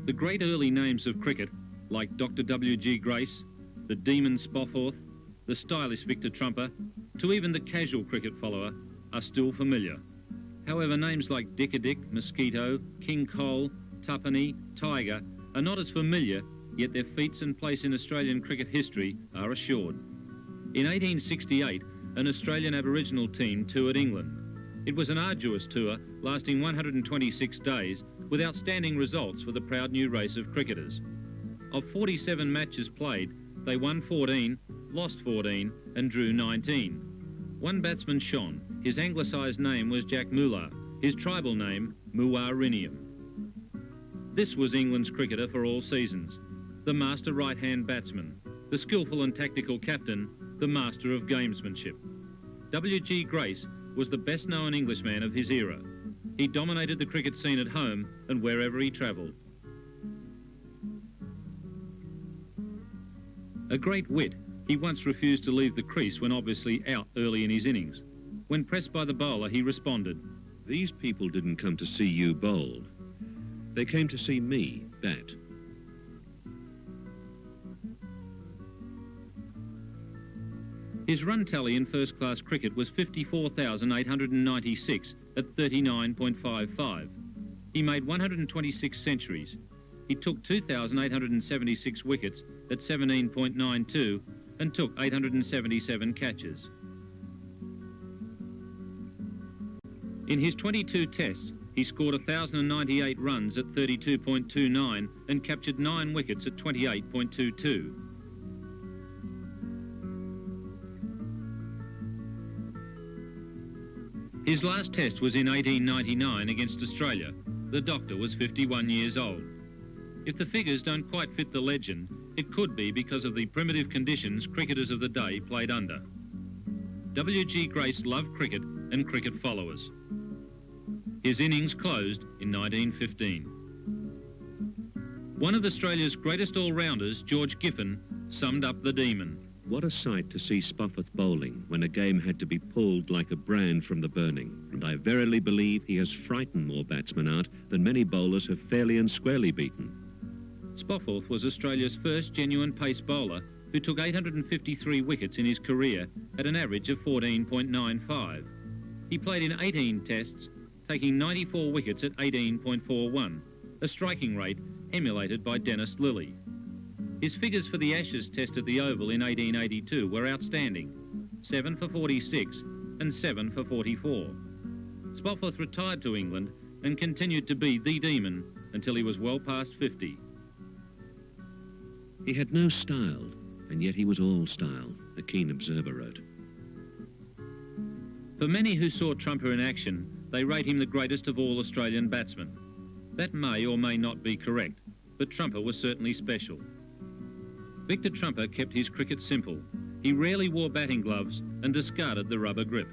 The great early names of cricket, like Dr. W.G. Grace, the Demon Spofforth, the stylish Victor Trumper, to even the casual cricket follower, are still familiar. However, names like Dick-a-Dick, Mosquito, King Cole, Tuppenny, Tiger are not as familiar, yet their feats and place in Australian cricket history are assured. In 1868, an Australian Aboriginal team toured England. It was an arduous tour lasting 126 days with outstanding results for the proud new race of cricketers. Of 47 matches played, they won 14, lost 14 and drew 19. One batsman shone. His anglicised name was Jack Moolah, his tribal name Muwarinium. This was England's cricketer for all seasons, the master right-hand batsman, the skillful and tactical captain, the master of gamesmanship. W.G. Grace was the best-known Englishman of his era. He dominated the cricket scene at home and wherever he travelled. A great wit, he once refused to leave the crease when obviously out early in his innings. When pressed by the bowler, he responded, "These people didn't come to see you bowl. They came to see me bat." His run tally in first-class cricket was 54,896 at 39.55. He made 126 centuries. He took 2,876 wickets at 17.92 and took 877 catches. In his 22 tests, he scored 1,098 runs at 32.29 and captured 9 wickets at 28.22. His last test was in 1899 against Australia. The doctor was 51 years old. If the figures don't quite fit the legend, it could be because of the primitive conditions cricketers of the day played under. W.G. Grace loved cricket and cricket followers. His innings closed in 1915. One of Australia's greatest all-rounders, George Giffen, summed up the demon. What a sight to see Spofforth bowling when a game had to be pulled like a brand from the burning. And I verily believe he has frightened more batsmen out than many bowlers have fairly and squarely beaten. Spofforth was Australia's first genuine pace bowler who took 853 wickets in his career at an average of 14.95. He played in 18 tests, taking 94 wickets at 18.41, a striking rate emulated by Dennis Lillee. His figures for the Ashes test at the Oval in 1882 were outstanding, 7 for 46 and 7 for 44. Spofforth retired to England and continued to be the demon until he was well past 50. He had no style, and yet he was all style, a keen observer wrote. For many who saw Trumper in action, they rate him the greatest of all Australian batsmen. That may or may not be correct, but Trumper was certainly special. Victor Trumper kept his cricket simple. He rarely wore batting gloves and discarded the rubber grip.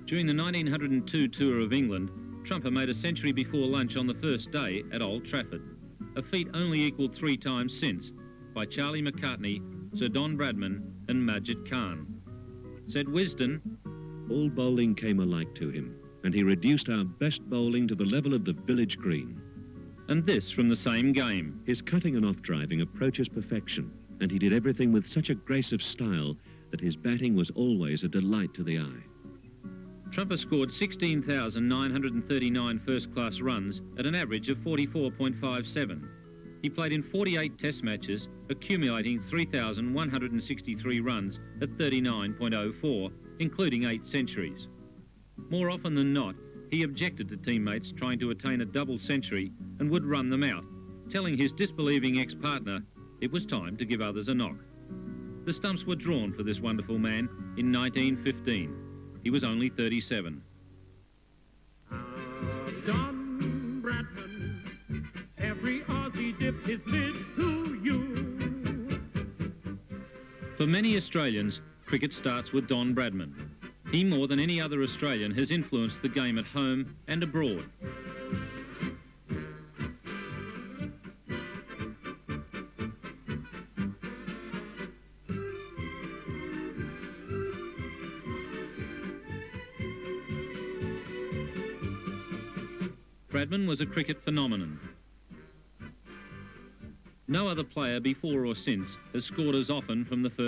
During the 1902 tour of England, Trumper made a century before lunch on the first day at Old Trafford, a feat only equalled 3 times since by Charlie McCartney, Sir Don Bradman and Majid Khan. Said Wisden, "All bowling came alike to him, and he reduced our best bowling to the level of the village green." And this from the same game. His cutting and off-driving approaches perfection, and he did everything with such a grace of style that his batting was always a delight to the eye. Trumper scored 16,939 first-class runs at an average of 44.57. He played in 48 test matches, accumulating 3,163 runs at 39.04, including 8 centuries. More often than not, he objected to teammates trying to attain a double century and would run them out, telling his disbelieving ex-partner it was time to give others a knock. The stumps were drawn for this wonderful man in 1915. He was only 37. Donald Bradman, every Aussie dipped his lid to you. For many Australians, cricket starts with Don Bradman. He, more than any other Australian, has influenced the game at home and abroad. Bradman was a cricket phenomenon. No other player before or since has scored as often from the first.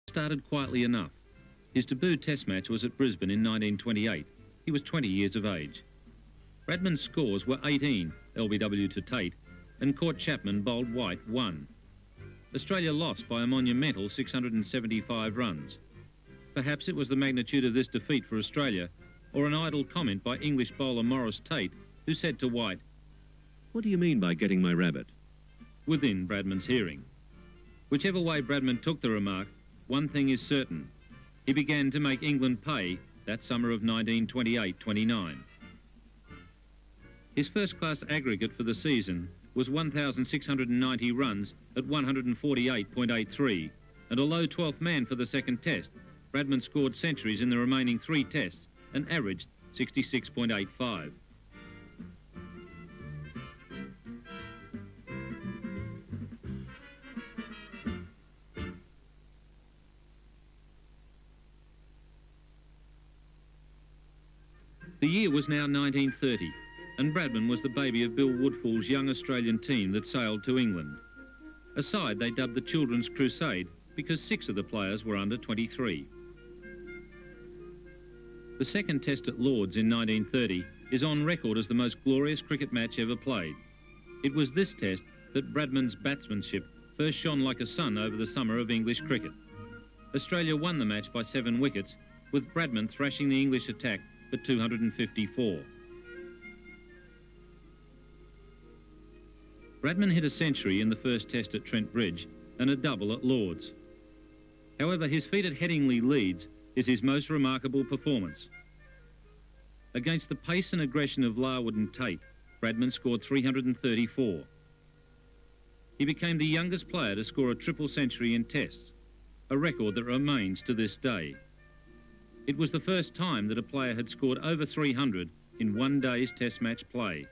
Started quietly enough. His debut test match was at Brisbane in 1928. He was 20 years of age. Bradman's scores were 18, LBW to Tate, and Court Chapman bowled White 1. Australia lost by a monumental 675 runs. Perhaps it was the magnitude of this defeat for Australia, or an idle comment by English bowler Maurice Tate, who said to White, "What do you mean by getting my rabbit?" within Bradman's hearing. Whichever way Bradman took the remark, one thing is certain. He began to make England pay that summer of 1928-29. His first-class aggregate for the season was 1,690 runs at 148.83, and a low 12th man for the second test. Bradman scored centuries in the remaining 3 tests and averaged 66.85. The year was now 1930, and Bradman was the baby of Bill Woodfull's young Australian team that sailed to England. A side they dubbed the Children's Crusade because 6 of the players were under 23. The second test at Lord's in 1930 is on record as the most glorious cricket match ever played. It was this test that Bradman's batsmanship first shone like a sun over the summer of English cricket. Australia won the match by 7 wickets, with Bradman thrashing the English attack for 254. Bradman hit a century in the first test at Trent Bridge and a double at Lord's. However, his feat at Headingley, Leeds is his most remarkable performance. Against the pace and aggression of Larwood and Tate, Bradman scored 334. He became the youngest player to score a triple century in tests, a record that remains to this day. It was the first time that a player had scored over 300 in one day's test match play.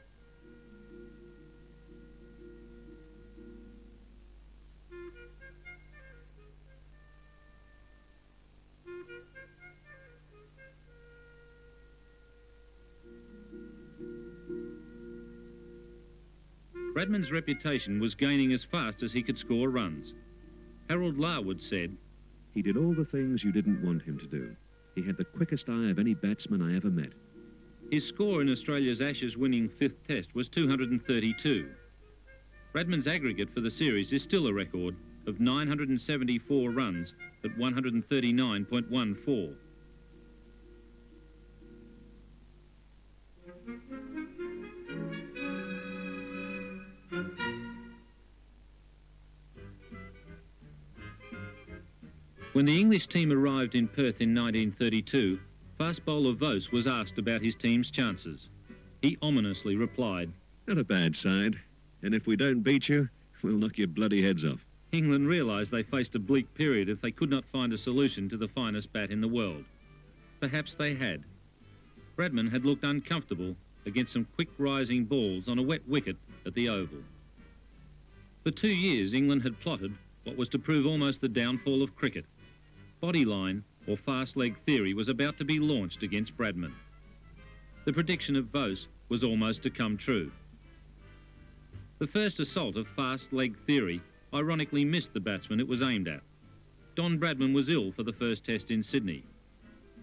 Bradman's reputation was gaining as fast as he could score runs. Harold Larwood said, "He did all the things you didn't want him to do. He had the quickest eye of any batsman I ever met." His score in Australia's Ashes-winning 5th test was 232. Bradman's aggregate for the series is still a record of 974 runs at 139.14. When the English team arrived in Perth in 1932, fast bowler Vose was asked about his team's chances. He ominously replied, "Not a bad side. And if we don't beat you, we'll knock your bloody heads off." England realised they faced a bleak period if they could not find a solution to the finest bat in the world. Perhaps they had. Bradman had looked uncomfortable against some quick-rising balls on a wet wicket at the Oval. For 2 years, England had plotted what was to prove almost the downfall of cricket. Bodyline, or fast leg theory, was about to be launched against Bradman. The prediction of Bose was almost to come true. The first assault of fast leg theory ironically missed the batsman it was aimed at. Don Bradman was ill for the first test in Sydney,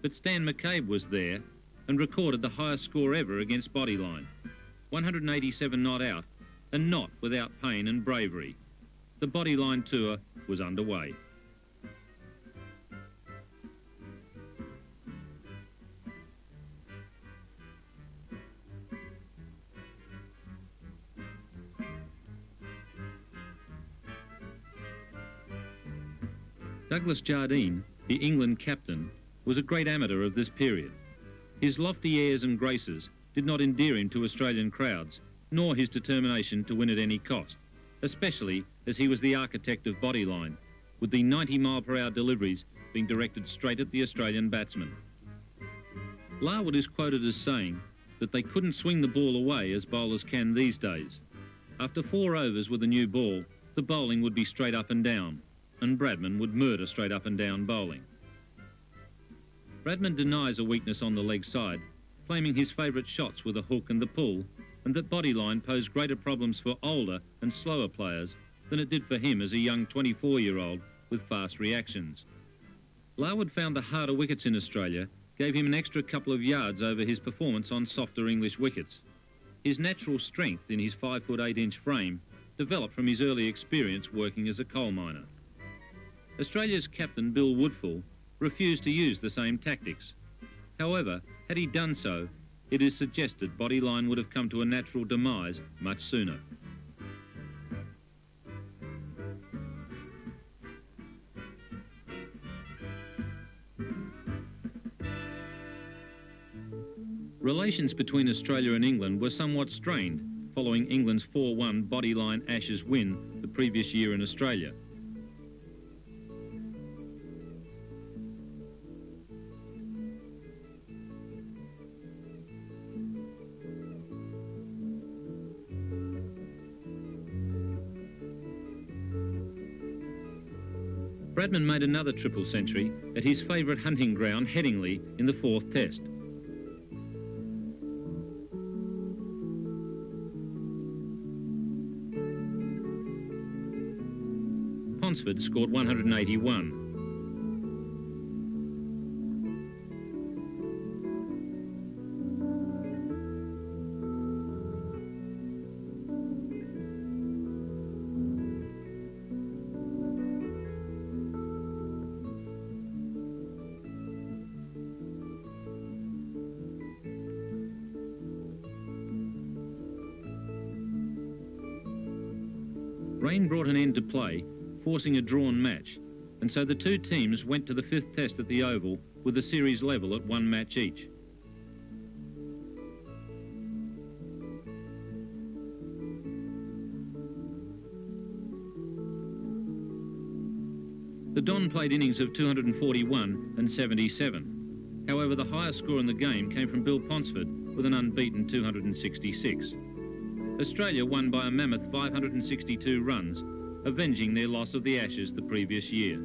but Stan McCabe was there and recorded the highest score ever against Bodyline, 187 not out, and not without pain and bravery. The Bodyline tour was underway. Douglas Jardine, the England captain, was a great amateur of this period. His lofty airs and graces did not endear him to Australian crowds, nor his determination to win at any cost, especially as he was the architect of Bodyline, with the 90-mile-per-hour deliveries being directed straight at the Australian batsman. Larwood is quoted as saying that they couldn't swing the ball away as bowlers can these days. After 4 overs with a new ball, the bowling would be straight up and down, and Bradman would murder straight up and down bowling. Bradman denies a weakness on the leg side, claiming his favourite shots were the hook and the pull, and that Bodyline posed greater problems for older and slower players than it did for him as a young 24-year-old with fast reactions. Larwood found the harder wickets in Australia gave him an extra couple of yards over his performance on softer English wickets. His natural strength in his 5-foot 8-inch frame developed from his early experience working as a coal miner. Australia's captain, Bill Woodfull, refused to use the same tactics. However, had he done so, it is suggested Bodyline would have come to a natural demise much sooner. Relations between Australia and England were somewhat strained following England's 4-1 Bodyline Ashes win the previous year in Australia. Bradman made another triple century at his favourite hunting ground, Headingley, in the 4th Test. Ponsford scored 181. Rain brought an end to play, forcing a drawn match, and so the two teams went to the 5th Test at the Oval with the series level at 1 match each. The Don played innings of 241 and 77. However, the highest score in the game came from Bill Ponsford with an unbeaten 266. Australia won by a mammoth 562 runs, avenging their loss of the Ashes the previous year.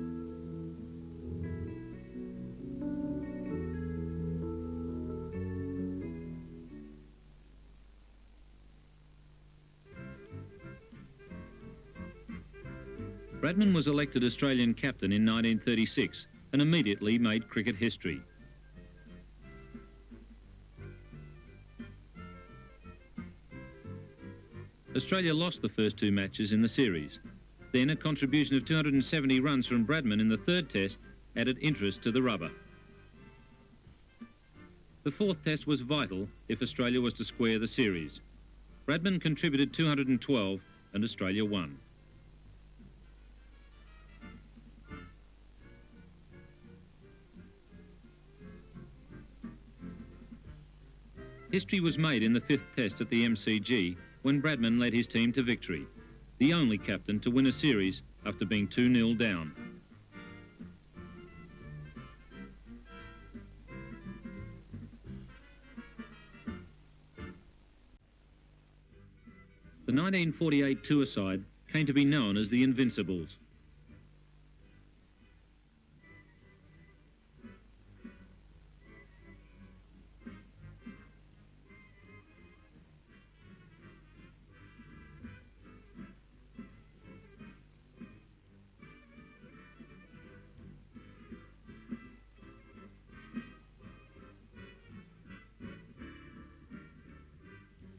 Bradman was elected Australian captain in 1936 and immediately made cricket history. Australia lost the first 2 matches in the series. Then a contribution of 270 runs from Bradman in the 3rd Test added interest to the rubber. The 4th Test was vital if Australia was to square the series. Bradman contributed 212 and Australia won. History was made in the 5th Test at the MCG when Bradman led his team to victory, the only captain to win a series after being 2-0 down. The 1948 tour side came to be known as the Invincibles.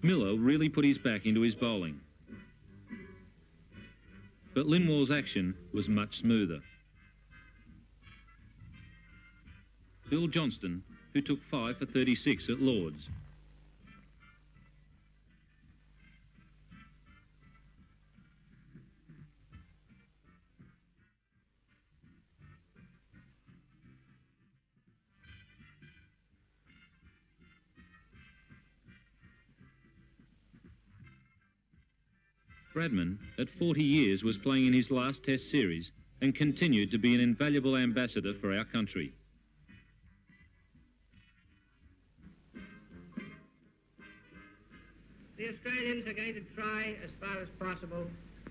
Miller really put his back into his bowling. But Lindwall's action was much smoother. Bill Johnston, who took 5 for 36 at Lord's. Bradman, at 40 years, was playing in his last Test series and continued to be an invaluable ambassador for our country. The Australians are going to try as far as possible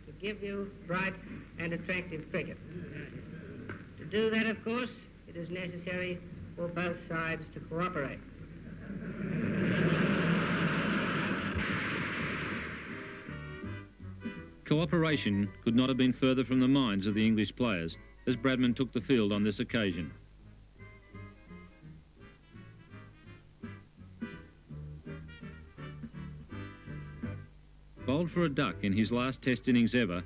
to give you bright and attractive cricket. To do that, of course, it is necessary for both sides to cooperate. Cooperation could not have been further from the minds of the English players as Bradman took the field on this occasion. Bowled for a duck in his last Test innings ever,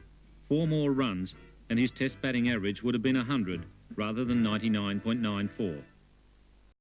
4 more runs and his Test batting average would have been 100 rather than 99.94.